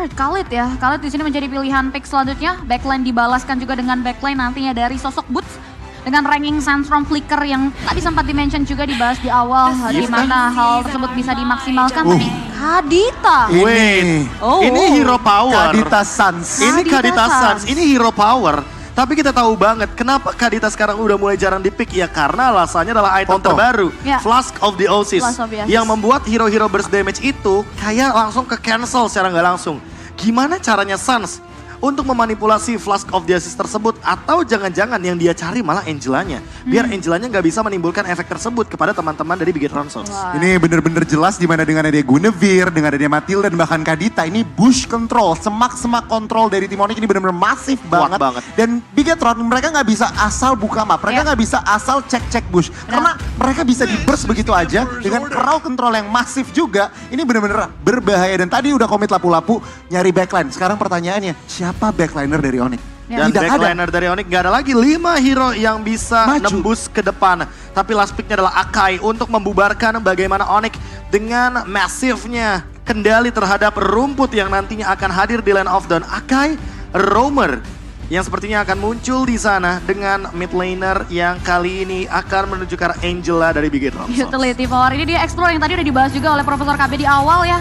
Alright, Khalid ya. Khalid di sini menjadi pilihan pick selanjutnya. Backline dibalaskan juga dengan backline nantinya dari sosok Boots. Dengan ranking Sands from Flicker yang tadi sempat dimention juga dibahas di awal. Di mana hal tersebut bisa dimaksimalkan. Tapi Kadita. Wait, ini hero power. Kadita Sans. Ini Kadita Sans, Sans. ini hero power. Tapi kita tahu banget kenapa Kadita sekarang udah mulai jarang di-pick. Ya karena alasannya adalah item Contoh. terbaru. Ya. Flask of the Oasis. Flask of the Oasis. Yang membuat hero-hero burst damage itu kayak langsung ke cancel secara nggak langsung. Gimana caranya Sans untuk memanipulasi Flask of the Oasis tersebut? Atau jangan-jangan yang dia cari malah Angelanya. Biar Angelanya nggak bisa menimbulkan efek tersebut kepada teman-teman dari Bigetron Sons. Wah. Ini bener-bener jelas dimana dengan ada Guinevere, dengan ada Matilda dan bahkan Kadita. Ini bush control, semak-semak kontrol dari tim Onyx ini bener-bener masif Kuat banget. banget. Dan Bigetron mereka nggak bisa asal buka map, mereka nggak bisa asal cek-cek bush. Karena mereka bisa di burst begitu aja dengan crowd control yang masif juga. Ini bener-bener berbahaya dan tadi udah komit lapu-lapu nyari backline. Sekarang pertanyaannya, siapa backliner dari Onyx? Ya. Dan Tidak ada. backliner dari Onyx gak ada lagi 5 hero yang bisa Maju. nembus ke depan. Tapi last picknya adalah Akai untuk membubarkan bagaimana Onyx dengan masifnya kendali terhadap rumput yang nantinya akan hadir di Land of Dawn. Akai, Roamer yang sepertinya akan muncul di sana dengan mid laner yang kali ini akan menuju ke arah Angela dari Bigetron Sons. Utility power ini dia explore yang tadi udah dibahas juga oleh Profesor KB di awal ya,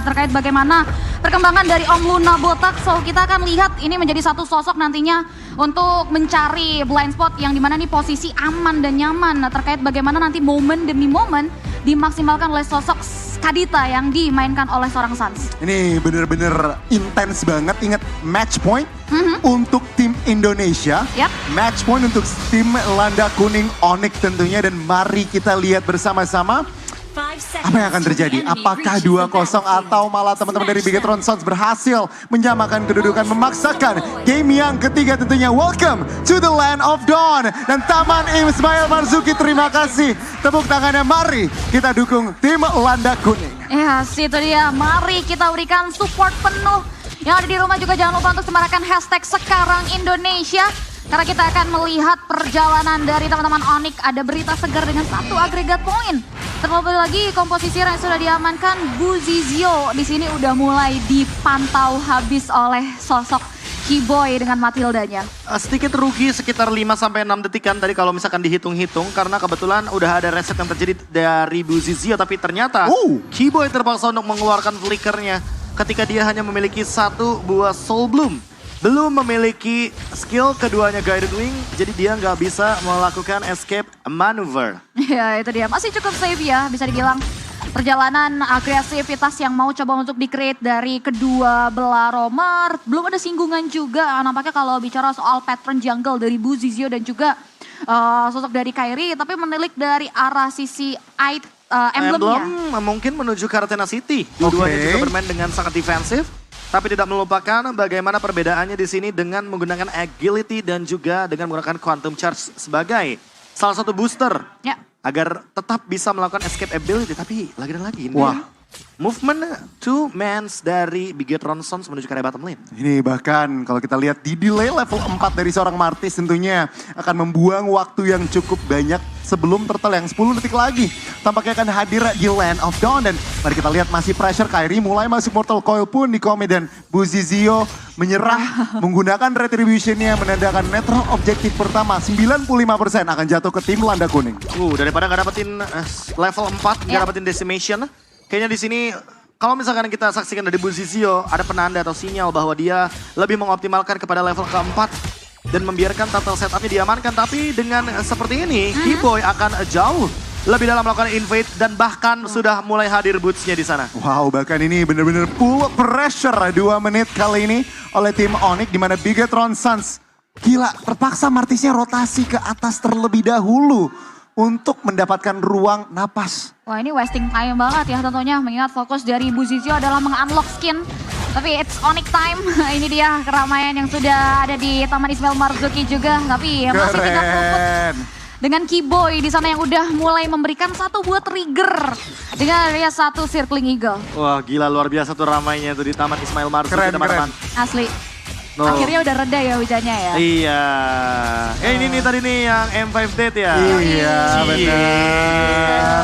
terkait bagaimana perkembangan dari Om Luna Botak. So kita akan lihat ini menjadi satu sosok nantinya untuk mencari blind spot yang dimana nih posisi aman dan nyaman. Nah, terkait bagaimana nanti momen demi momen dimaksimalkan oleh sosok Kadita yang dimainkan oleh seorang Sans. Ini bener-bener intens banget. Ingat match point untuk tim Indonesia. Yap. Match point untuk tim Landa Kuning Onyx tentunya. Dan mari kita lihat bersama-sama apa yang akan terjadi. Apakah 2-0 atau malah teman-teman dari Bigetron Sons berhasil menyamakan kedudukan, memaksakan game yang ketiga tentunya. Welcome to the Land of Dawn. Dan Taman Ismail Marzuki, terima kasih. Tepuk tangannya, mari kita dukung tim Landa Kuning. Ya, itu dia. Mari kita berikan support penuh. Yang ada di rumah juga jangan lupa untuk semarakan hashtag sekarang Indonesia. Karena kita akan melihat perjalanan dari teman-teman Onyx. Ada berita segar dengan 1 agregat poin. Terlebih lagi komposisi yang sudah diamankan, Buzizio di sini udah mulai dipantau habis oleh sosok Keyboy dengan Matildanya. Sedikit rugi sekitar 5-6 detikan tadi kalau misalkan dihitung-hitung. Karena kebetulan udah ada reset yang terjadi dari Buzizio. Tapi ternyata Keyboy terpaksa untuk mengeluarkan flickernya ketika dia hanya memiliki 1 buah Soul Bloom. Belum memiliki skill keduanya Guided Wing, jadi dia nggak bisa melakukan escape maneuver. Ya itu dia, masih cukup safe ya bisa dibilang. Perjalanan agresivitas yang mau coba untuk di-create dari kedua belah romer. Belum ada singgungan juga, nampaknya kalau bicara soal pattern jungle dari Buzizio dan juga sosok dari Kairi. Tapi menilik dari arah sisi emblemnya. Emblem mungkin menuju ke Athena City. Dua-duanya juga bermain dengan sangat defensif. Tapi tidak melupakan bagaimana perbedaannya di sini dengan menggunakan agility dan juga dengan menggunakan quantum charge sebagai salah satu booster. Ya. Agar tetap bisa melakukan escape ability. Tapi lagi dan lagi ini movement 2 mans dari Bigetron Sons menuju ke area bottom lane. Ini bahkan kalau kita lihat di delay level 4 dari seorang Martis tentunya akan membuang waktu yang cukup banyak sebelum turtle yang 10 detik lagi. Tampaknya akan hadir di Land of Dawn dan mari kita lihat masih pressure. Kairi mulai masuk Mortal Coil pun di commit dan Buzizio menyerah menggunakan retributionnya menandakan netral objektif pertama 95% akan jatuh ke tim Landa Kuning. Daripada nggak dapetin level 4, nggak dapetin decimation. Kayaknya di sini kalau misalkan kita saksikan dari Buzizio ada penanda atau sinyal bahwa dia lebih mengoptimalkan kepada level keempat dan membiarkan turtle setupnya diamankan. Tapi dengan seperti ini, Keyboy akan jauh lebih dalam melakukan invade dan bahkan sudah mulai hadir bootsnya di sana. Wow, bahkan ini benar-benar full pressure 2 menit kali ini oleh tim Onyx di mana Bigetron Sons gila terpaksa Martisnya rotasi ke atas terlebih dahulu untuk mendapatkan ruang napas. Wah ini wasting time banget ya tentunya, mengingat fokus dari Buzizio adalah meng-unlock skin. Tapi it's Onyx time, ini dia keramaian yang sudah ada di Taman Ismail Marzuki juga. Tapi masih tidak luput dengan Keyboy di sana yang udah mulai memberikan 1 buah trigger dengan area 1 Circling Eagle. Wah gila luar biasa tuh ramainya tuh di Taman Ismail Marzuki teman-teman. Asli. Akhirnya udah reda ya hujannya ya. Iya. Ini nih tadi nih yang M5 Dead ya. Iya benar.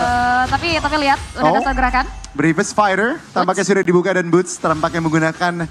Tapi lihat udah ada gerakan. Bravest Fighter tampaknya sudah dibuka dan Boots tampaknya menggunakan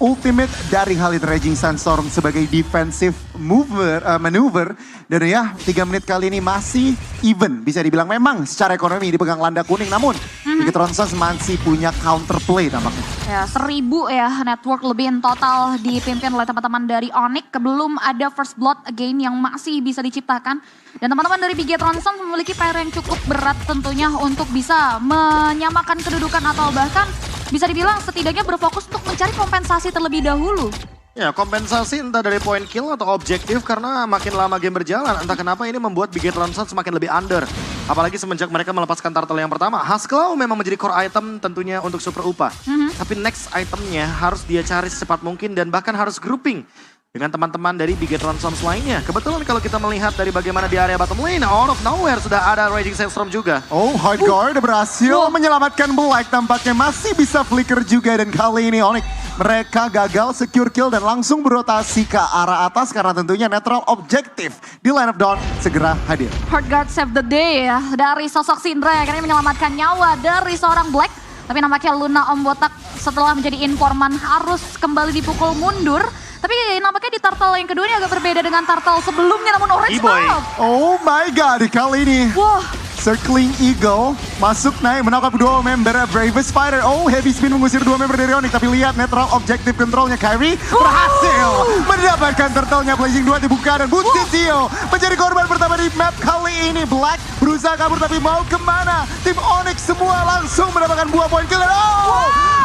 ultimate dari Khalid Raging Sandstorm sebagai defensive maneuver. Dan ya 3 menit kali ini masih even. Bisa dibilang memang secara ekonomi dipegang Landa Kuning. Namun Bigetron Sons masih punya counterplay tampaknya. Ya 1000 ya network lebih in total dipimpin oleh teman-teman dari Onyx. Belum ada first blood again yang masih bisa diciptakan. Dan teman-teman dari Bigetron Sons memiliki PR yang cukup berat tentunya untuk bisa menyamakan kedudukan atau bahkan bisa dibilang setidaknya berfokus untuk mencari kompensasi terlebih dahulu. Ya, kompensasi entah dari point kill atau objektif karena makin lama game berjalan. Entah kenapa ini membuat Bigetron Sons semakin lebih under. Apalagi semenjak mereka melepaskan turtle yang pertama. Haskell memang menjadi core item tentunya untuk Super UPA. Tapi next itemnya harus dia cari secepat mungkin dan bahkan harus grouping dengan teman-teman dari Bigetron Sons lainnya. Kebetulan kalau kita melihat dari bagaimana di area bottom lane, out of nowhere sudah ada Raging Sandstorm juga. Oh, Hard Guard berhasil menyelamatkan Black, tampaknya masih bisa flicker juga. Dan kali ini Onyx mereka gagal secure kill dan langsung berotasi ke arah atas karena tentunya netral objektif di line of dawn segera hadir. Hard Guard save the day ya dari sosok Syndra yang akhirnya menyelamatkan nyawa dari seorang Black. Tapi nampaknya Luna Om Botak setelah menjadi informan harus kembali dipukul mundur. Tapi nampaknya di turtle yang kedua ini agak berbeda dengan turtle sebelumnya, namun Orange E-boy. up. Oh my god, kali ini Wah, Circling Eagle masuk naik menangkap 2 member Bravest Fighter. Oh, heavy spin mengusir 2 member dari Onyx. Tapi lihat netral objective controlnya Kyrie berhasil mendapatkan turtle-nya. Blazing 2 dibuka dan Bootsisio menjadi korban pertama di map kali ini. Black berusaha kabur tapi mau kemana? Tim Onyx semua langsung mendapatkan buah poin kill. Dan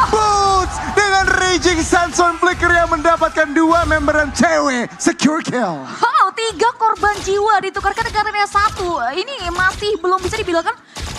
Boots dengan Raging Sandstorm Flicker yang mendapatkan 2 member dan cewek secure kill. wow, 3 korban jiwa ditukarkan karena 1. Ini masih belum bisa dibilang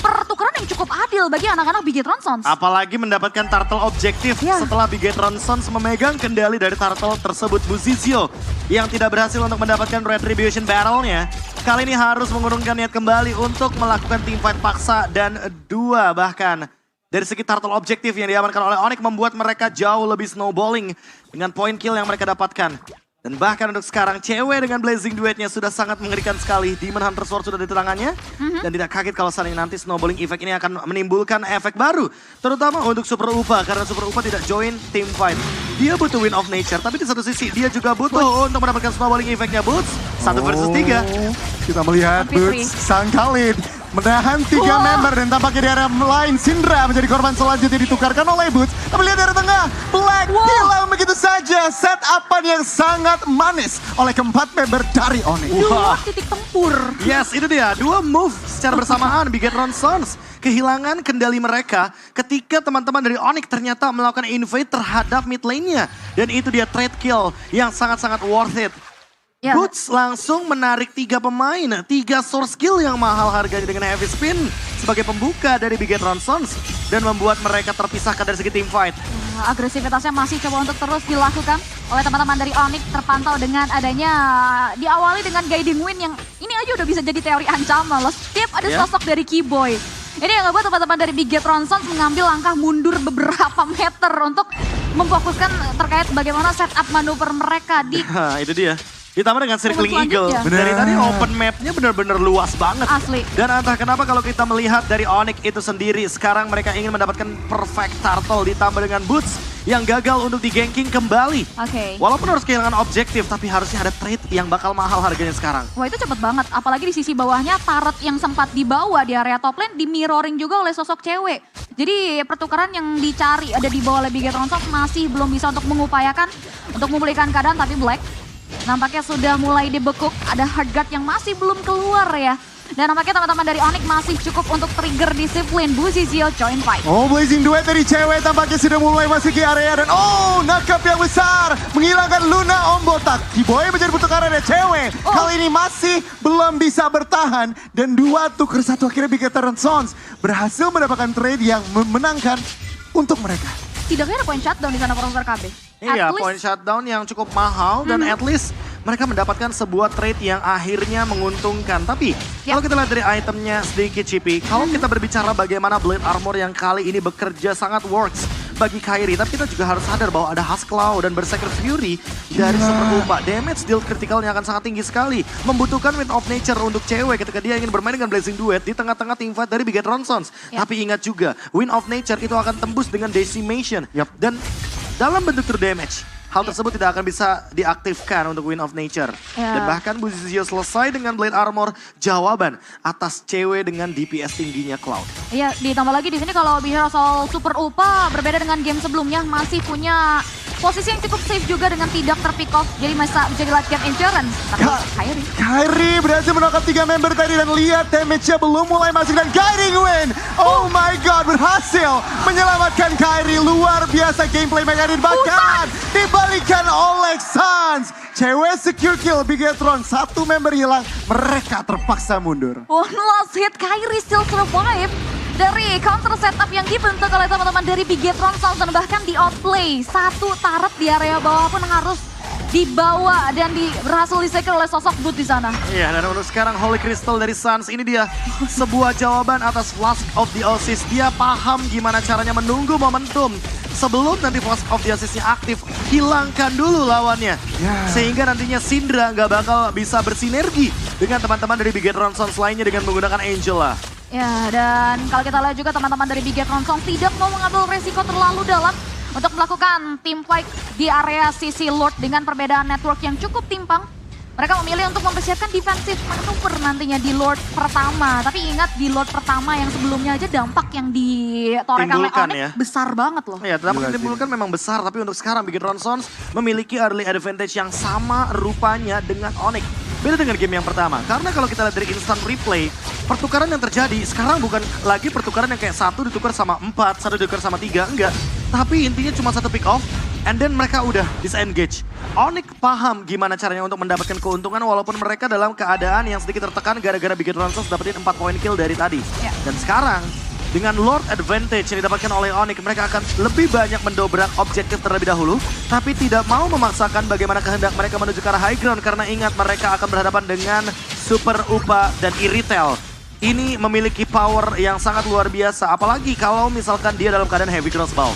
pertukaran yang cukup adil bagi anak-anak Bigetron Sons. Apalagi mendapatkan turtle objektif setelah Bigetron Sons memegang kendali dari turtle tersebut. Buzizio yang tidak berhasil untuk mendapatkan retribution battle-nya. Kali ini harus mengurungkan niat kembali untuk melakukan teamfight paksa dan 2 bahkan. Dari segi turtle objektif yang diamankan oleh Onyx membuat mereka jauh lebih snowballing dengan point kill yang mereka dapatkan. Dan bahkan untuk sekarang cewek dengan Blazing duetnya sudah sangat mengerikan sekali. Demon Hunter Sword sudah di tangannya. Dan tidak kaget kalau saling nanti snowballing effect ini akan menimbulkan efek baru. Terutama untuk Super UPA karena Super UPA tidak join team fight. Dia butuh Wind of Nature tapi di satu sisi dia juga butuh untuk mendapatkan snowballing effect-nya Boots. 1 versus 3. Kita melihat Boots sang Khalid menahan 3 member dan tampaknya di area lain Syndra menjadi korban selanjutnya ditukarkan oleh Boots. Tapi lihat dari tengah, Black hilang begitu saja. Set-upan yang sangat manis oleh keempat member dari Onyx. 2 titik tempur. Yes, itu dia. 2 move secara bersamaan Bigetron Sons kehilangan kendali mereka ketika teman-teman dari Onyx ternyata melakukan invade terhadap mid lane-nya. Dan itu dia trade kill yang sangat-sangat worth it. Ya. Boots langsung menarik 3 pemain, 3 source skill yang mahal harganya dengan heavy spin sebagai pembuka dari Bigetron Sons dan membuat mereka terpisahkan dari segi team fight. Agresivitasnya masih coba untuk terus dilakukan oleh teman-teman dari Onyx, terpantau dengan adanya diawali dengan guiding wind yang ini aja udah bisa jadi teori ancaman loh. Setiap ada sosok dari Keyboy. Ini yang ngebuat teman-teman dari Bigetron Sons mengambil langkah mundur beberapa meter untuk memfokuskan terkait bagaimana setup manuver mereka di Itu dia. Ditambah dengan Circling Eagle. selanjutnya. Dari tadi open map-nya benar-benar luas banget. Asli. Dan entah kenapa kalau kita melihat dari Onyx itu sendiri, sekarang mereka ingin mendapatkan perfect turtle ditambah dengan Boots yang gagal untuk di-ganking kembali. Oke. Walaupun harus kehilangan objektif, tapi harusnya ada trade yang bakal mahal harganya sekarang. Wah itu cepet banget, apalagi di sisi bawahnya turret yang sempat dibawa di area top lane di mirroring juga oleh sosok cewek. Jadi pertukaran yang dicari ada di bawah oleh Bigetron Sons masih belum bisa untuk mengupayakan untuk memulihkan keadaan, tapi Black nampaknya sudah mulai dibekuk. Ada Hard Guard yang masih belum keluar ya. Dan nampaknya teman-teman dari Onyx masih cukup untuk trigger disiplin. Buzizio join fight. Oh, Blazing duet dari cewek tampaknya sudah mulai masuk ke area dan nakap yang besar menghilangkan Luna Om Botak. Keyboy menjadi pertukaran dari cewek. Kali ini masih belum bisa bertahan dan 2 tuker 1 akhirnya Bigetron Sons berhasil mendapatkan trade yang memenangkan untuk mereka. Tidaknya ada point shutdown di sana Profesor KB. Iya, At least- point shutdown yang cukup mahal dan at least mereka mendapatkan sebuah trade yang akhirnya menguntungkan. Tapi kalau kita lihat dari itemnya sedikit Cipi, kalau kita berbicara bagaimana Blade Armor yang kali ini bekerja sangat works bagi Kairi, tapi kita juga harus sadar bahwa ada Husklaw dan Berserker Fury dari Super Upa. Damage deal kritikalnya akan sangat tinggi sekali. Membutuhkan Wind of Nature untuk cewek ketika dia ingin bermain dengan Blazing Duet di tengah-tengah teamfight dari Bigetron Sons. Tapi ingat juga, Wind of Nature itu akan tembus dengan Decimation. Dan dalam bentuk true damage. Hal tersebut tidak akan bisa diaktifkan untuk Wind of Nature. Dan bahkan Buzizio selesai dengan Blade Armor, jawaban atas cewek dengan DPS tingginya Cloud. Iya, ditambah lagi di sini kalau bicara soal Super Upa, berbeda dengan game sebelumnya, masih punya posisi yang cukup safe juga dengan tidak terpick off. Jadi bisa jadi late game insurance. Tapi Kairi berhasil menangkap 3 member tadi dan lihat damage-nya belum mulai masuk dan Kairi win. Oh my god, berhasil menyelamatkan Kairi. Luar biasa gameplay Megadin, bahkan dibalikan oleh Sans. Cewek secure kill Bigetron, 1 member hilang, mereka terpaksa mundur. One last hit, Kairi still survive dari counter setup yang dibentuk oleh teman-teman dari Bigetron Sounds dan bahkan di outplay. 1 turret di area bawah pun harus dibawa dan berhasil disecure oleh sosok Boot di sana. Iya, dan untuk sekarang Holy Crystal dari Suns, ini dia sebuah jawaban atas Flask of the Oasis. Dia paham gimana caranya menunggu momentum. Sebelum nanti Flask of the Oasis-nya aktif, hilangkan dulu lawannya. Sehingga nantinya Syndra nggak bakal bisa bersinergi dengan teman-teman dari Bigetron Sons lainnya dengan menggunakan Angela. Ya, dan kalau kita lihat juga teman-teman dari Bigetron Sons tidak mau mengambil resiko terlalu dalam untuk melakukan team fight di area sisi Lord dengan perbedaan network yang cukup timpang. Mereka memilih untuk mempersiapkan defensive manuver nantinya di Lord pertama. Tapi ingat di Lord pertama yang sebelumnya aja dampak yang ditorehkan oleh Onyx besar banget loh. Iya, dampak yang ditimbulkan memang besar. Tapi untuk sekarang Bigetron Sons memiliki early advantage yang sama rupanya dengan Onyx. Beda dengan game yang pertama. Karena kalau kita lihat dari instant replay, pertukaran yang terjadi sekarang bukan lagi pertukaran yang kayak 1 ditukar sama 4, 1 ditukar sama 3, enggak. Tapi intinya cuma 1 pick off, and then mereka udah disengage. Onyx paham gimana caranya untuk mendapatkan keuntungan walaupun mereka dalam keadaan yang sedikit tertekan gara-gara Bigetron Sons dapetin 4 poin kill dari tadi. Dan sekarang, dengan Lord Advantage yang didapatkan oleh Onyx, mereka akan lebih banyak mendobrak objektif terlebih dahulu. Tapi tidak mau memaksakan bagaimana kehendak mereka menuju ke arah high ground. Karena ingat mereka akan berhadapan dengan Super Upa dan Iritel. Ini memiliki power yang sangat luar biasa. Apalagi kalau misalkan dia dalam keadaan heavy crossbow.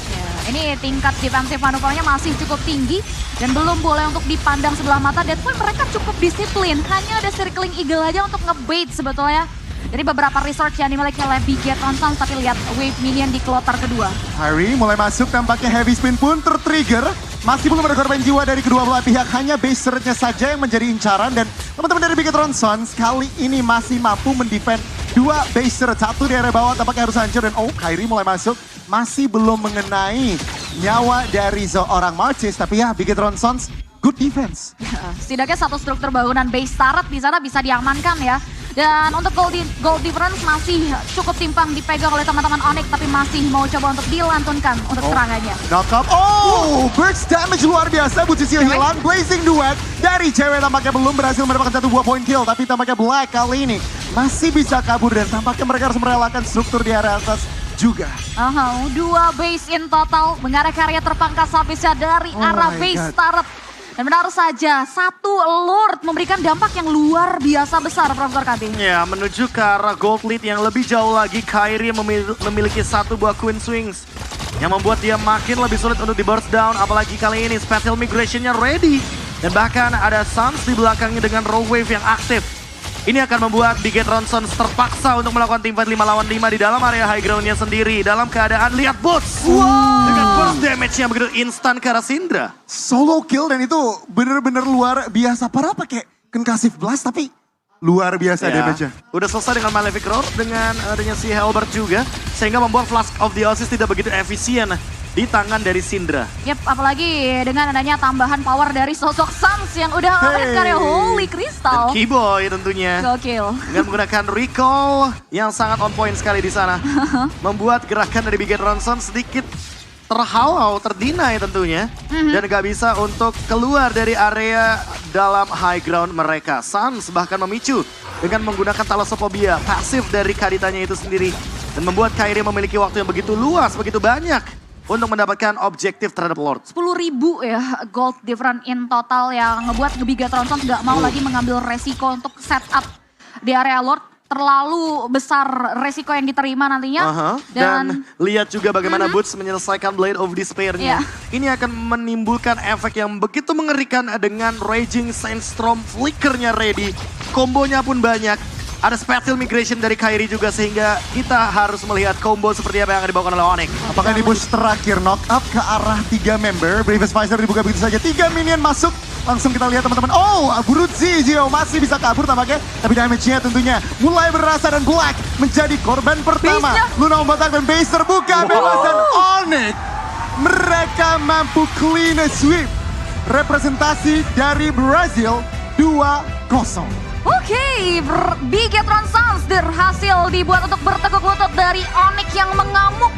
Ini tingkat defensive manuvernya masih cukup tinggi dan belum boleh untuk dipandang sebelah mata. That's why mereka cukup disiplin. Hanya ada circling eagle aja untuk ngebait sebetulnya. Dari beberapa research yang dimiliki oleh Bigetron Sons, tapi lihat wave minion di kloter kedua. Kairi mulai masuk, tampaknya heavy spin pun tertrigger. Masih belum ada korban jiwa dari kedua belah pihak, hanya base turret-nya saja yang menjadi incaran. Dan teman-teman dari Bigetron Sons kali ini masih mampu mendefend 2 base turret. 1 di area bawah tampaknya harus hancur dan Kairi mulai masuk. Masih belum mengenai nyawa dari seorang Marchis, tapi ya Bigetron Sons good defense. Setidaknya 1 struktur bangunan base turret di sana bisa diamankan ya. Dan untuk gold difference masih cukup timpang dipegang oleh teman-teman Onyx, tapi masih mau coba untuk dilantunkan untuk serangannya. Knock up. Burst damage luar biasa. Buzizio hilang. Blazing Duet dari cewek tampaknya belum berhasil mendapatkan 1 buah point kill. Tapi tampaknya Black kali ini masih bisa kabur dan tampaknya mereka harus merelakan struktur di area atas juga. 2 base in total mengarah karya terpangkas habisnya dari arah base turret. Dan benar saja, 1 Lord memberikan dampak yang luar biasa besar, Profesor KB. Ya, menuju ke arah gold lead yang lebih jauh lagi, Kairi memiliki 1 buah Queen Swings. Yang membuat dia makin lebih sulit untuk di burst down, apalagi kali ini Spatial Migration-nya ready. Dan bahkan ada Suns di belakangnya dengan Roll Wave yang aktif. Ini akan membuat Bigetron Sons terpaksa untuk melakukan teamfight 5 lawan 5 di dalam area high ground-nya sendiri. Dalam keadaan lihat Boots. Dengan burst damage-nya begitu instan ke arah Syndra. Solo kill dan itu bener-bener luar biasa. Para pakai Concussive Blast tapi luar biasa damage-nya. Udah selesai dengan Malefic Roar, dengan adanya si Halberd juga. Sehingga membuat Flask of the Oasis tidak begitu efisien di tangan dari Syndra. Apalagi dengan adanya tambahan power dari sosok Sans yang udah ngelakuin karya Holy Crystal. Dan Keyboy tentunya. Gokil. Dengan menggunakan recall yang sangat on point sekali di sana. Membuat gerakan dari Bigetron Sons sedikit terhalau, terdinai tentunya. Dan gak bisa untuk keluar dari area dalam high ground mereka. Sans bahkan memicu dengan menggunakan Thalassophobia, pasif dari Kaditanya itu sendiri. Dan membuat Kairi memiliki waktu yang begitu luas, begitu banyak untuk mendapatkan objektif terhadap Lord. 10.000 ya gold different in total yang ngebuat Bigetron Sons gak mau lagi mengambil resiko untuk setup di area Lord. terlalu besar resiko yang diterima nantinya. Dan lihat juga bagaimana Boots menyelesaikan Blade of Despair-nya. Ini akan menimbulkan efek yang begitu mengerikan dengan Raging Sandstorm, flickernya ready, kombonya pun banyak. Ada special migration dari Kairi juga sehingga kita harus melihat combo seperti apa yang akan dibawakan oleh Onyx. Apakah di push terakhir knock up ke arah 3 member, Bravest Visor dibuka begitu saja, 3 minion masuk. Langsung kita lihat teman-teman, oh Aburutsi Gio masih bisa kabur tampaknya. Tapi damage-nya tentunya mulai berasa dan Black menjadi korban pertama. Luna membatak dan base terbuka, bebasan Onyx. Mereka mampu clean sweep. Representasi dari Brazil 2-0. Oke, Bigetron Suns berhasil dibuat untuk berteguk lutut dari Onyx yang mengamuk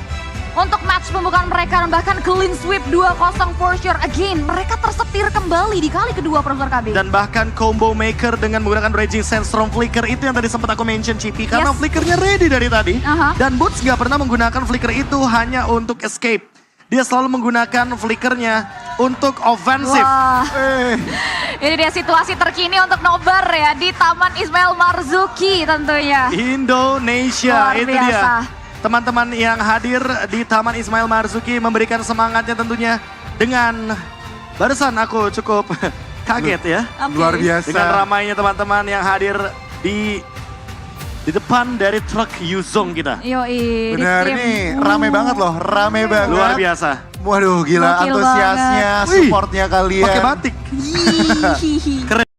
untuk match pembukaan mereka dan bahkan clean sweep 2-0 for sure. Again, mereka tersetir kembali di kali kedua Profesor KB. Dan bahkan combo maker dengan menggunakan Raging Sandstorm Flicker itu yang tadi sempat aku mention Cipi. Karena flickernya ready dari tadi. Dan Boots gak pernah menggunakan flicker itu hanya untuk escape. Dia selalu menggunakan flickernya untuk offensive. Wah, ini dia situasi terkini untuk nobar ya di Taman Ismail Marzuki tentunya. Indonesia, Luar itu biasa. dia. Teman-teman yang hadir di Taman Ismail Marzuki memberikan semangatnya tentunya dengan barusan aku cukup kaget ya. Luar biasa. Dengan ramainya teman-teman yang hadir di depan dari truk Yuzong kita. Yoi, Benar, ini rame banget loh, rame banget. Luar biasa. Waduh gila, Gokil antusiasnya, banget. supportnya kalian. Pakai batik. Hihihi. Keren.